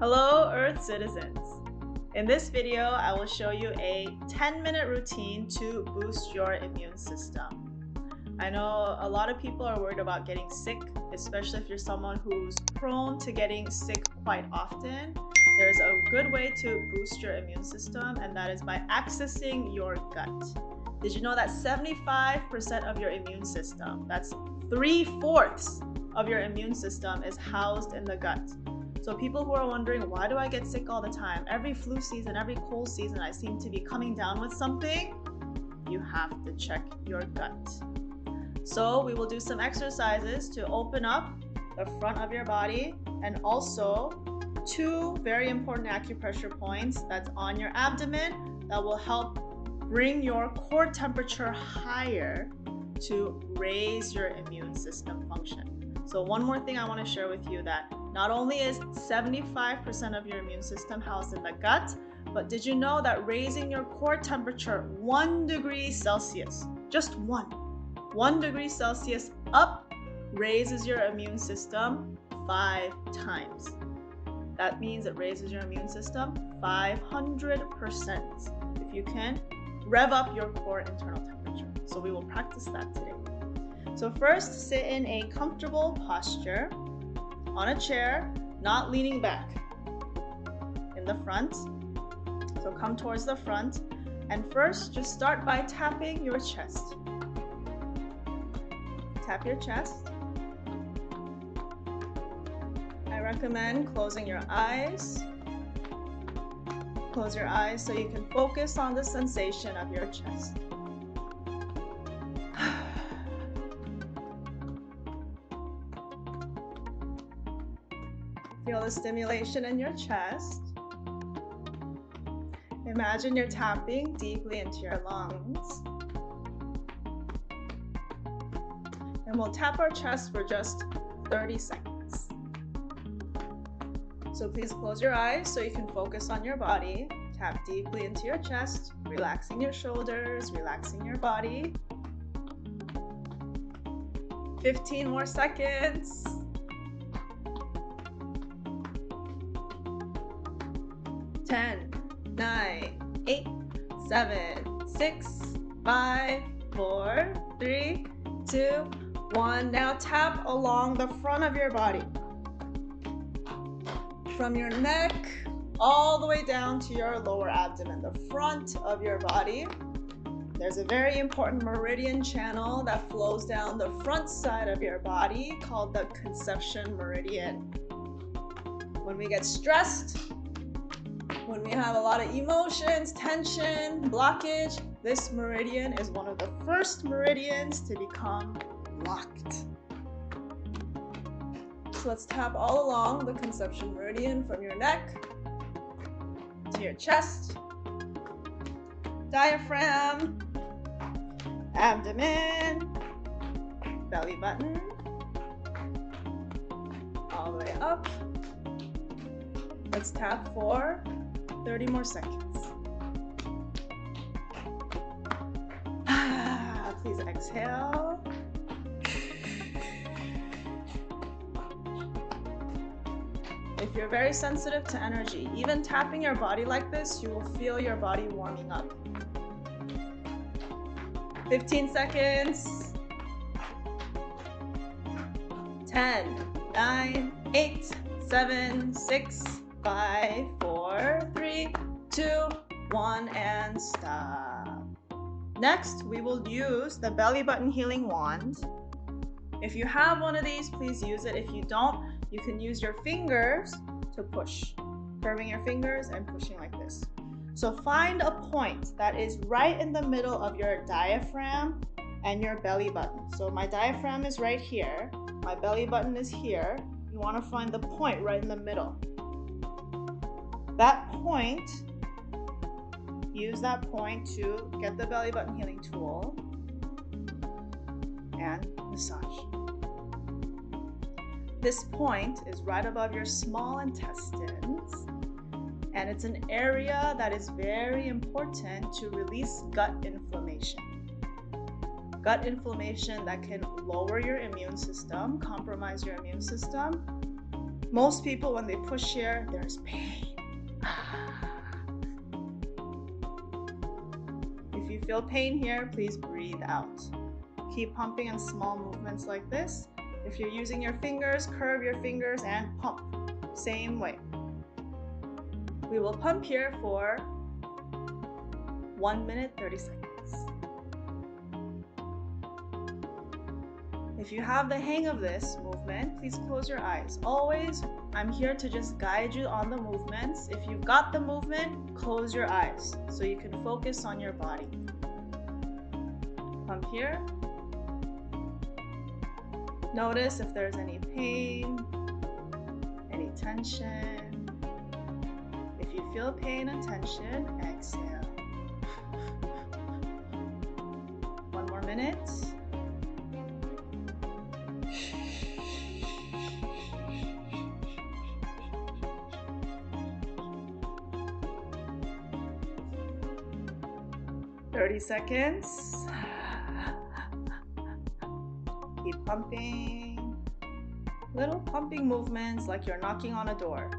Hello, Earth citizens. In this video, I will show you a 10-minute routine to boost your immune system. I know a lot of people are worried about getting sick, especially if you're someone who's prone to getting sick quite often. There's a good way to boost your immune system, and that is by accessing your gut. Did you know that 75% of your immune system, that's 3/4 of your immune system, is housed in the gut? So people who are wondering, why do I get sick all the time? Every flu season, every cold season, I seem to be coming down with something. You have to check your gut. So we will do some exercises to open up the front of your body, and also 2 very important acupressure points that's on your abdomen that will help bring your core temperature higher to raise your immune system function. So one more thing I want to share with you, that not only is 75% of your immune system housed in the gut, but did you know that raising your core temperature 1 degree Celsius, just 1 degree Celsius up, raises your immune system 5 times. That means it raises your immune system 500% if you can rev up your core internal temperature. So we will practice that today. So first, sit in a comfortable posture on a chair, not leaning back, in the front. So come towards the front, and first just start by tapping your chest. Tap your chest. I recommend closing your eyes. Close your eyes so you can focus on the sensation of your chest. Feel the stimulation in your chest. Imagine you're tapping deeply into your lungs. And we'll tap our chest for just 30 seconds. So please close your eyes so you can focus on your body. Tap deeply into your chest, relaxing your shoulders, relaxing your body. 15 more seconds. 10, 9, 8, 7, 6, 5, 4, 3, 2, 1. Now tap along the front of your body. From your neck all the way down to your lower abdomen, the front of your body. There's a very important meridian channel that flows down the front side of your body called the conception meridian. When we get stressed, when we have a lot of emotions, tension, blockage, this meridian is one of the first meridians to become blocked. So let's tap all along the conception meridian from your neck to your chest, diaphragm, abdomen, belly button, all the way up. Let's tap for 30 more seconds. Please exhale. If you're very sensitive to energy, even tapping your body like this, you will feel your body warming up. 15 seconds. 10, 9, 8, 7, 6, 5, 4, 3, 2, 1, and stop. Next, we will use the belly button healing wand. If you have one of these, please use it. If you don't, you can use your fingers to push, curving your fingers and pushing like this. So find a point that is right in the middle of your diaphragm and your belly button. So my diaphragm is right here, my belly button is here. You want to find the point right in the middle. That point, use that point to get the belly button healing tool and massage. This point is right above your small intestines, and it's an area that is very important to release gut inflammation. Gut inflammation that can lower your immune system, compromise your immune system, Most people, when they push here, there's pain. If you feel pain here, please breathe out. Keep pumping in small movements like this. If you're using your fingers, curve your fingers and pump. Same way. We will pump here for 1 minute, 30 seconds. If you have the hang of this movement, please close your eyes. Always, I'm here to just guide you on the movements. If you've got the movement, close your eyes so you can focus on your body. Pump here. Notice if there's any pain, any tension. If you feel pain and tension, exhale. 1 more minute. "30 seconds. Keep pumping. Little pumping movements like you're knocking on a door.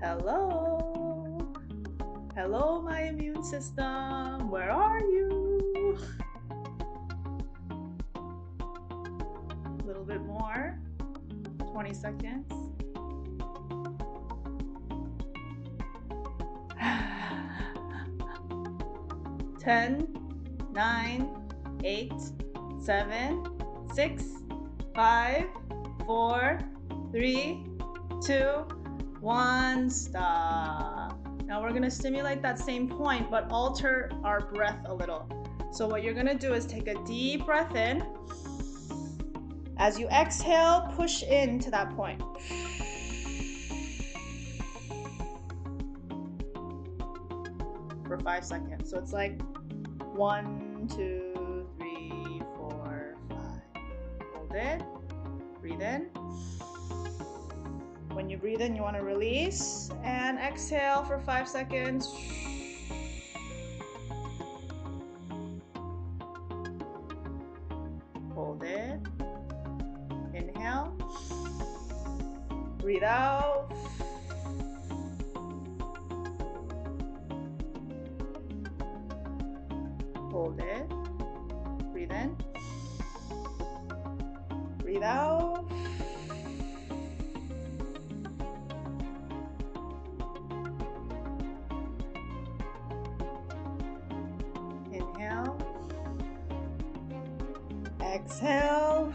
Hello. Hello, my immune system. Where are you? A little bit more. 20 seconds. Ten, 9, 8, 7, 6, 5, 4, 3, 2, 1. Stop. Now we're going to stimulate that same point, but alter our breath a little. So what you're going to do is take a deep breath in. As you exhale, push into that point. For 5 seconds. So it's like 1, 2, 3, 4, 5. Hold it. Breathe in. When you breathe in, you want to release and exhale for 5 seconds. Hold it. Inhale. Breathe out. Hold it. Breathe in. Breathe out. Inhale. Exhale.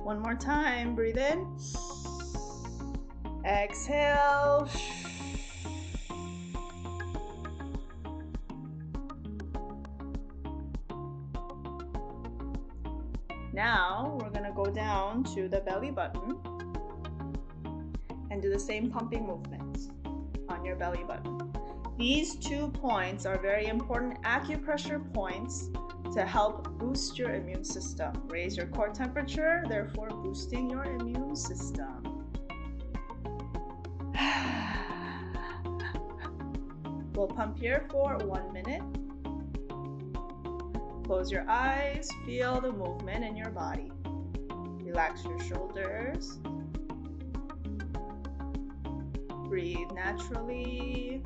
One more time. Breathe in. Exhale. Now we're going to go down to the belly button and do the same pumping movements on your belly button. These 2 points are very important acupressure points to help boost your immune system. Raise your core temperature, therefore boosting your immune system. We'll pump here for 1 minute. Close your eyes, feel the movement in your body. Relax your shoulders. Breathe naturally.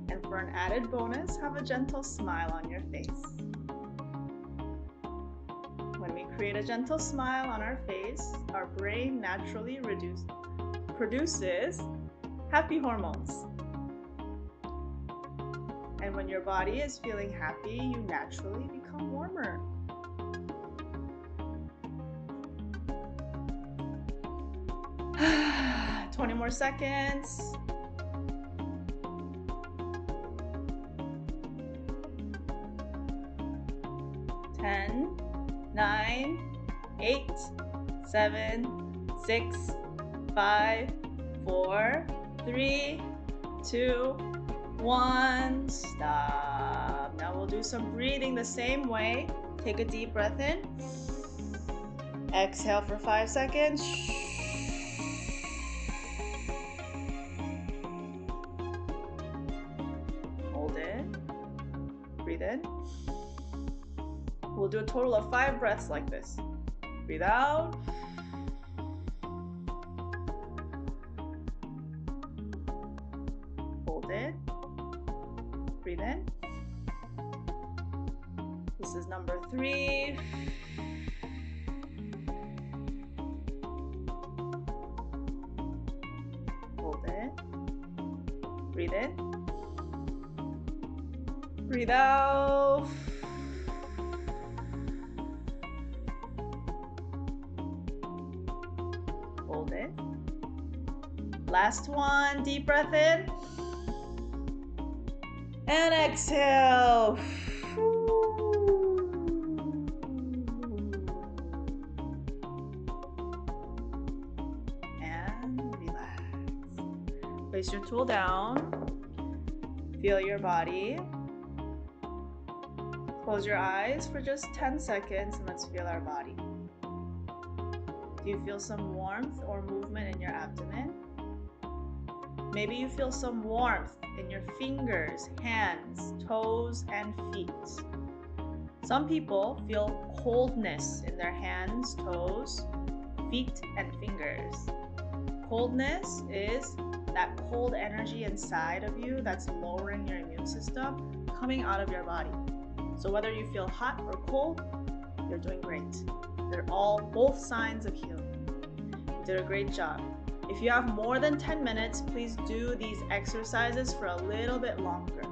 And for an added bonus, have a gentle smile on your face. When we create a gentle smile on our face, our brain naturally produces happy hormones. And when your body is feeling happy, you naturally become warmer. 20 more seconds. Ten, 9, 8, 7, 6, 5, 4, 3, 2, 1. Stop. Now we'll do some breathing the same way. Take a deep breath in. Exhale for 5 seconds. Hold it. breathe in. We'll do a total of 5 breaths like this. Breathe out. Hold it. Breathe in. This is number 3. Hold it. Breathe in. Breathe out. Hold it. Last one. Deep breath in. And exhale. And relax. Place your tool down. Feel your body. Close your eyes for just 10 seconds and let's feel our body. Do you feel some warmth or movement in your abdomen? Maybe you feel some warmth in your fingers, hands, toes, and feet. Some people feel coldness in their hands, toes, feet, and fingers. Coldness is that cold energy inside of you that's lowering your immune system coming out of your body. So whether you feel hot or cold, you're doing great. They're both signs of healing. You did a great job. If you have more than 10 minutes, please do these exercises for a little bit longer.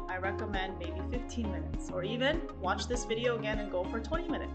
I recommend maybe 15 minutes, or even watch this video again and go for 20 minutes.